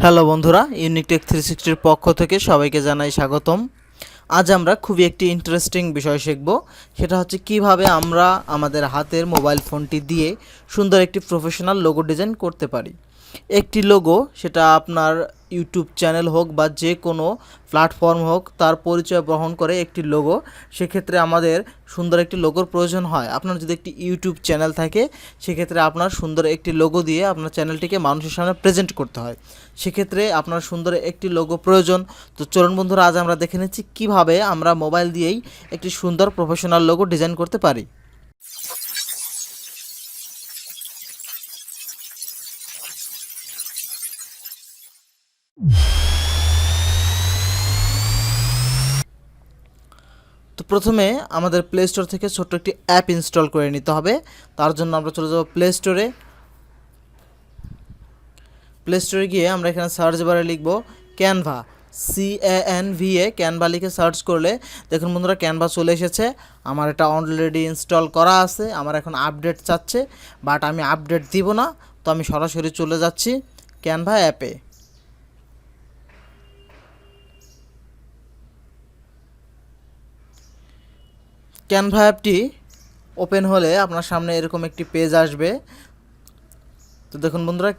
Hello বন্ধুরা, unique take 360 পক্ষ থেকে সবাইকে জানাই স্বাগতম। আজ আমরা খুবই একটি ইন্টারেস্টিং বিষয় শিখব। সেটা হচ্ছে কিভাবে আমরা আমাদের হাতের মোবাইল ফোনটি দিয়ে সুন্দর একটি প্রফেশনাল লোগো ডিজাইন করতে পারি। একটি লোগো, সেটা আপনার ইউটিউব চ্যানেল হোক বা যে কোনো প্ল্যাটফর্ম হোক, তার পরিচয় বহন করে একটি লোগো। সেক্ষেত্রে আমাদের সুন্দর একটি লোগোর প্রয়োজন হয়। আপনার যদি একটি ইউটিউব চ্যানেল থাকে, সেক্ষেত্রে আপনার সুন্দর একটি লোগো দিয়ে আপনার চ্যানেলটিকে মানুষের সামনে প্রেজেন্ট করতে হয়। সেক্ষেত্রে আপনার সুন্দর একটি লোগো প্রয়োজন। তো চলুন বন্ধুরা, আজ আমরা দেখে নিচ্ছি কীভাবে আমরা মোবাইল দিয়েই একটি সুন্দর প্রফেশনাল লোগো ডিজাইন করতে পারি। তো প্রথমে আমাদের প্লে স্টোর থেকে ছোট্ট একটি অ্যাপ ইনস্টল করে নিতে হবে। তার জন্য আমরা চলে যাব প্লে স্টোরে। প্লে স্টোরে গিয়ে আমরা এখানে সার্চ বারে লিখব ক্যানভা, CANVA, ক্যানভা লিখে সার্চ করলে দেখুন বন্ধুরা, ক্যানভা চলে এসেছে। আমার এটা অলরেডি ইনস্টল করা আছে। আমার এখন আপডেট চাচ্ছে, বাট আমি আপডেট দিব না। তো আমি সরাসরি চলে যাচ্ছি ক্যানভা অ্যাপে। ক্যানভা অ্যাপটি ওপেন হলে আপনার সামনে এরকম একটি পেজ আসবে। তো দেখুন বন্ধুরা,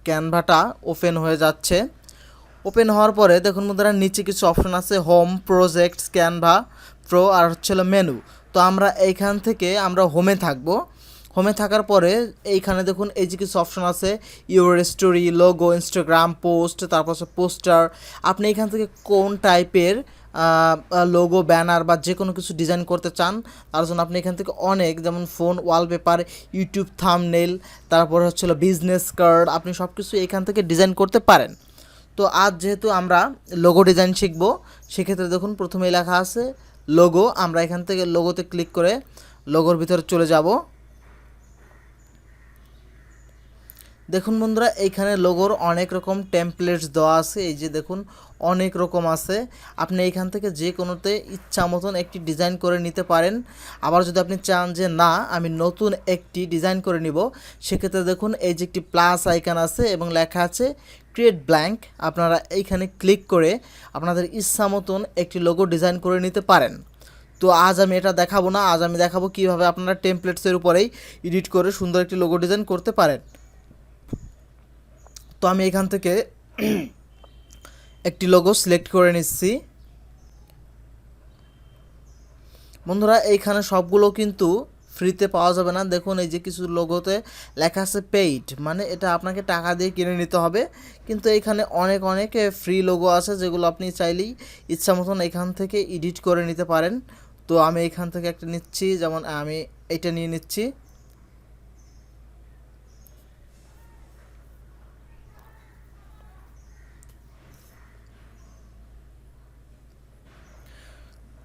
ক্যানভাটা ওপেন হয়ে যাচ্ছে। ওপেন হওয়ার পরে দেখুন বন্ধুরা, নিচে কিছু অপশন আছে, হোম, প্রজেক্টস, ক্যানভা প্রো, আর হচ্ছে মেনু। তো আমরা এইখান থেকে আমরা হোমে থাকবো। হোমে থাকার পরে এইখানে দেখুন এই যে কিছু অপশন আছে, your story, logo, Instagram post, তারপর হচ্ছে পোস্টার। আপনি এখান থেকে কোন টাইপের লোগো, ব্যানার বা যে কোনো কিছু ডিজাইন করতে চান, তার জন্য আপনি এখান থেকে অনেক, যেমন ফোন ওয়ালপেপার, ইউটিউব থাম্বনেল, তারপর হচ্ছে বিজনেস কার্ড, আপনি সব কিছু এখান থেকে ডিজাইন করতে পারেন। তো আজ যেহেতু আমরা লোগো ডিজাইন শিখব, সেক্ষেত্রে দেখুন প্রথমেই লেখা আছে লোগো। আমরা এখান থেকে লোগোতে ক্লিক করে লোগোর ভিতরে চলে যাব। দেখুন বন্ধুরা, এইখানে লোগোর অনেক রকম টেমপ্লেটস দেওয়া আছে। এই যে দেখুন, অনেক রকম আছে। আপনি এইখান থেকে যে কোনোতে ইচ্ছা মতন একটি ডিজাইন করে নিতে পারেন। আবার যদি আপনি চান যে না, আমি নতুন একটি ডিজাইন করে নিব, সেক্ষেত্রে দেখুন এই যে একটি প্লাস আইকন আছে এবং লেখা আছে ক্রিয়েট ব্ল্যাঙ্ক। আপনারা এইখানে ক্লিক করে আপনাদের ইচ্ছা মতন একটি লোগো ডিজাইন করে নিতে পারেন। তো আজ আমি এটা দেখাবো না, আজ আমি দেখাবো কীভাবে আপনারা টেমপ্লেটসের উপরেই এডিট করে সুন্দর একটি লোগো ডিজাইন করতে পারেন। তো আমি এখান থেকে একটি লোগো সিলেক্ট করে নিচ্ছি। বন্ধুরা, এইখানে সবগুলো কিন্তু ফ্রিতে পাওয়া যাবে না। দেখুন এই যে কিছু লোগোতে লেখা আছে পেইড, মানে এটা আপনাকে টাকা দিয়ে কিনে নিতে হবে। কিন্তু এইখানে অনেক অনেক ফ্রি লোগো আছে, যেগুলো আপনি চাইলেই ইচ্ছা মতন এখান থেকে এডিট করে নিতে পারেন। তো আমি এখান থেকে একটা নিচ্ছি, যেমন আমি এটা নিয়ে নিচ্ছি।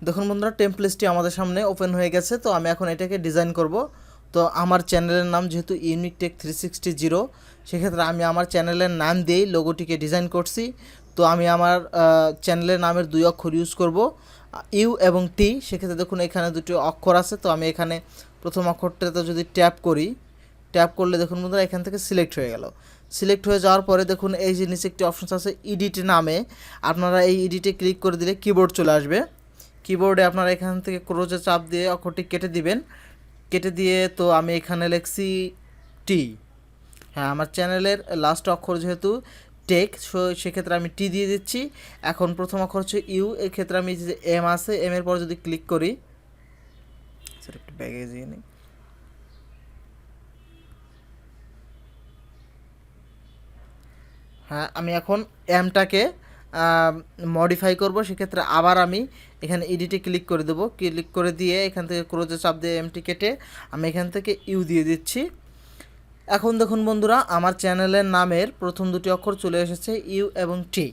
দেখুন বন্ধুরা, টেমপ্লেটসটি আমাদের সামনে ওপেন হয়ে গেছে। তো আমি এখন এটাকে ডিজাইন করব। তো আমার চ্যানেলের নাম যেহেতু ইউনিক টেক 360, সেক্ষেত্রে আমি আমার চ্যানেলের নাম দিয়েই লোগোটিকে ডিজাইন করছি। তো আমি আমার চ্যানেলের নামের দুই অক্ষর ইউজ করব, ইউ এবং টি। সেক্ষেত্রে দেখুন এখানে দুটি অক্ষর আছে। তো আমি এখানে প্রথম অক্ষরটাতে যদি ট্যাপ করি, ট্যাপ করলে দেখুন বন্ধুরা এখান থেকে সিলেক্ট হয়ে গেল। সিলেক্ট হয়ে যাওয়ার পরে দেখুন এই যে নিচে একটি অপশন আছে এডিট নামে, আপনারা এই এডিটে ক্লিক করে দিলে কিবোর্ড চলে আসবে। কিবোর্ডে আপনারা এখান থেকে ক্রোজে চাপ দিয়ে অক্ষরটি কেটে দিবেন। কেটে দিয়ে তো আমি এখানে লিখছি টি। হ্যাঁ, আমার চ্যানেলের লাস্ট অক্ষর যেহেতু টেক, সেক্ষেত্রে আমি টি দিয়ে দিচ্ছি। এখন প্রথম অক্ষর হচ্ছে ইউ, এক্ষেত্রে আমি যে এম আছে, এম এর পর যদি ক্লিক করি, স্যার একটু ব্যাগে দিয়ে নিই। হ্যাঁ, আমি এখন এমটাকে মডিফাই করব। সেক্ষেত্রে আবার আমি এখানে এডিটে ক্লিক করে দেবো। ক্লিক করে দিয়ে এখান থেকে ক্রোজে চাপ দিয়ে এমটি কেটে আমি এখান থেকে ইউ দিয়ে দিচ্ছি। এখন দেখুন বন্ধুরা, আমার চ্যানেলের নামের প্রথম দুটি অক্ষর চলে এসেছে, ইউ এবং টি।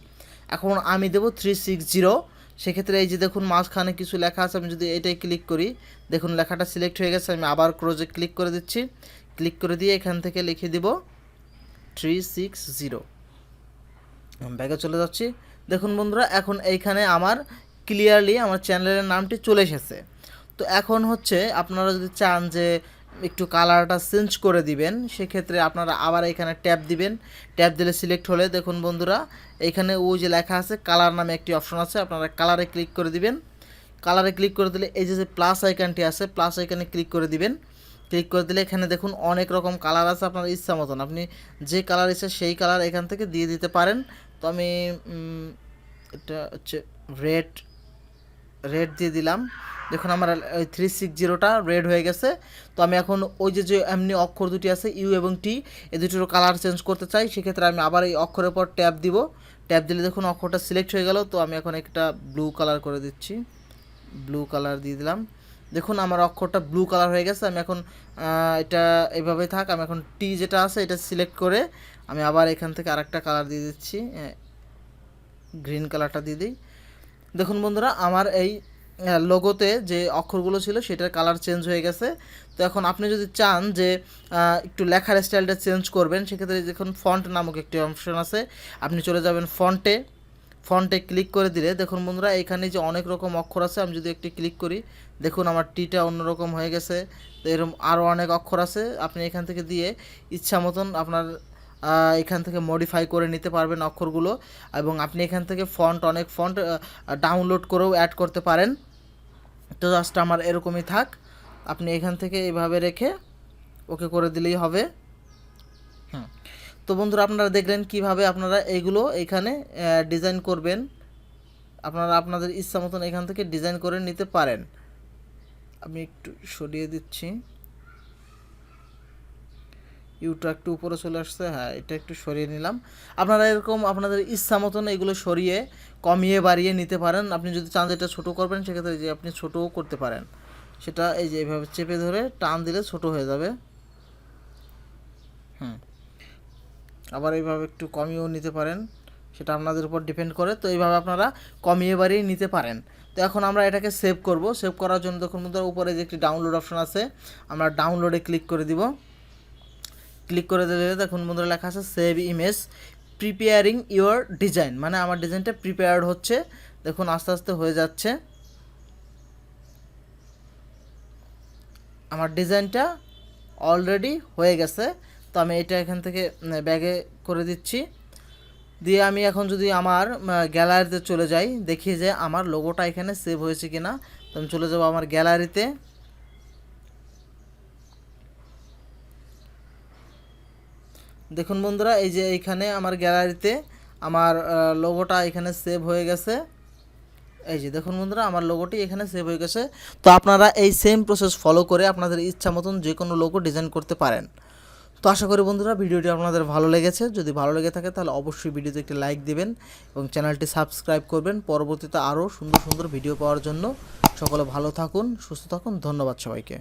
এখন আমি দেবো 360। সেক্ষেত্রে এই যে দেখুন মাঝখানে কিছু লেখা আছে, আমি যদি এটাই ক্লিক করি, দেখুন লেখাটা সিলেক্ট হয়ে গেছে। আমি আবার ক্রোজে ক্লিক করে দিচ্ছি। ক্লিক করে দিয়ে এখান থেকে লিখে দিব 360। ব্যাগে চলে যাচ্ছি। দেখুন বন্ধুরা, এখন এইখানে আমার ক্লিয়ারলি আমার চ্যানেলের নামটি চলে এসেছে। তো এখন হচ্ছে আপনারা যদি চান যে একটু কালারটা চেঞ্জ করে দিবেন, সেক্ষেত্রে আপনারা আবার এখানে ট্যাপ দিবেন। ট্যাপ দিলে সিলেক্ট হলে দেখুন বন্ধুরা এখানে ওই যে লেখা আছে কালার নামে একটি অপশন আছে, আপনারা কালারে ক্লিক করে দিবেন। কালারে ক্লিক করে দিলে এই যে প্লাস আইকনটি আছে, প্লাস আইকনে ক্লিক করে দিবেন। ক্লিক করে দিলে এখানে দেখুন অনেক রকম কালার আছে, আপনার ইচ্ছা মতন আপনি যে কালার ইচ্ছা সেই কালার এখান থেকে দিয়ে দিতে পারেন। তো আমি এটা হচ্ছে রেড দিয়ে দিলাম। দেখুন আমার ওই 360টা রেড হয়ে গেছে। তো আমি এখন ওই যে এমনি অক্ষর দুটি আছে ইউ এবং টি, এই দুটোর কালার চেঞ্জ করতে চাই, সেক্ষেত্রে আমি আবার এই অক্ষরের পর ট্যাপ দিব। ট্যাপ দিলে দেখুন অক্ষরটা সিলেক্ট হয়ে গেল। তো আমি এখন একটা ব্লু কালার করে দিচ্ছি, ব্লু কালার দিয়ে দিলাম। দেখুন আমার অক্ষরটা ব্লু কালার হয়ে গেছে। আমি এখন এটা এভাবে থাক, আমি এখন টি যেটা আছে এটা সিলেক্ট করে আমি আবার এখান থেকে আরেকটা কালার দিয়ে দিচ্ছি, গ্রিন কালারটা দিয়ে দিই। দেখুন বন্ধুরা আমার এই লোগোতে যে অক্ষরগুলো ছিল সেটার কালার চেঞ্জ হয়ে গেছে। তো এখন আপনি যদি চান যে একটু লেখার স্টাইলটা চেঞ্জ করবেন, সেক্ষেত্রে দেখুন ফন্ট নামক একটি অপশন আছে, আপনি চলে যাবেন ফন্টে ক্লিক করে দিলে দেখুন বন্ধুরা এখানে যে অনেক রকম অক্ষর আছে, আমি যদি একটি ক্লিক করি দেখুন আমার টিটা অন্যরকম হয়ে গেছে। তো এরকম আরও অনেক অক্ষর আছে, আপনি এখান থেকে দিয়ে ইচ্ছা মতন আপনার এখান থেকে মডিফাই করে নিতে পারবেন অক্ষরগুলো, এবং আপনি এখান থেকে অনেক ফন্ট ডাউনলোড করেও অ্যাড করতে পারেন। তো জাস্ট আমার এরকমই থাক, আপনি এখান থেকে এইভাবে রেখে ওকে করে দিলেই হবে। তো বন্ধুরা আপনারা দেখলেন কিভাবে আপনারা এইগুলো এখানে ডিজাইন করবেন, আপনারা আপনাদের ইচ্ছা মতন এখান থেকে ডিজাইন করে নিতে পারেন। আমি একটু সরিয়ে দিচ্ছি, ইউটা একটু উপরে চলে আসছে, হ্যাঁ এটা একটু সরিয়ে নিলাম। আপনারা এরকম আপনাদের ইচ্ছা মতন এগুলো সরিয়ে কমিয়ে বাড়িয়ে নিতে পারেন। আপনি যদি চান যেটা ছোটো করবেন সেক্ষেত্রে যে আপনি ছোটোও করতে পারেন, সেটা এই যে এইভাবে চেপে ধরে টান দিলে ছোট হয়ে যাবে। আবার এইভাবে একটু কমিয়েও নিতে পারেন, সেটা আপনাদের উপর ডিপেন্ড করে। তো এইভাবে আপনারা কমিয়ে বাড়িয়ে নিতে পারেন। তো এখন আমরা এটাকে সেভ করব। সেভ করার জন্য দেখুন বন্ধুরা উপরে যে একটি ডাউনলোড অপশন আছে, আমরা ডাউনলোডে ক্লিক করে দিব। ক্লিক করে দিলে দেখুন বন্ধুরা লেখা আছে save image preparing your design, মানে আমার ডিজাইনটা প্রিপেয়ার্ড হচ্ছে। দেখুন আস্তে আস্তে হয়ে যাচ্ছে, আমার ডিজাইনটা অলরেডি হয়ে গেছে। তো আমি এটা এখান থেকে ব্যাগে করে দিচ্ছি। দিয়ে আমি এখন যদি আমার গ্যালারিতে চলে যাই, দেখি যে আমার লোগোটা এখানে সেভ হয়েছে কিনা। তো আমি চলে যাব আমার গ্যালারিতে। দেখুন বন্ধুরা এই যে এইখানে আমার গ্যালারিতে আমার লোগোটা এখানে সেভ হয়ে গেছে। এই যে দেখুন বন্ধুরা আমার লোগোটি এখানে সেভ হয়ে গেছে। তো আপনারা এই সেম প্রসেস ফলো করে আপনাদের ইচ্ছা মতন যে কোনো লোগো ডিজাইন করতে পারেন। তো আশা করি বন্ধুরা ভিডিওটি আপনাদের ভালো লেগেছে। যদি ভালো লেগে থাকে তাহলে অবশ্যই ভিডিওতে একটি লাইক দিবেন এবং চ্যানেলটি সাবস্ক্রাইব করবেন পরবর্তীতে আরও সুন্দর সুন্দর ভিডিও পাওয়ার জন্য। সকলে ভালো থাকুন, সুস্থ থাকুন, ধন্যবাদ সবাইকে।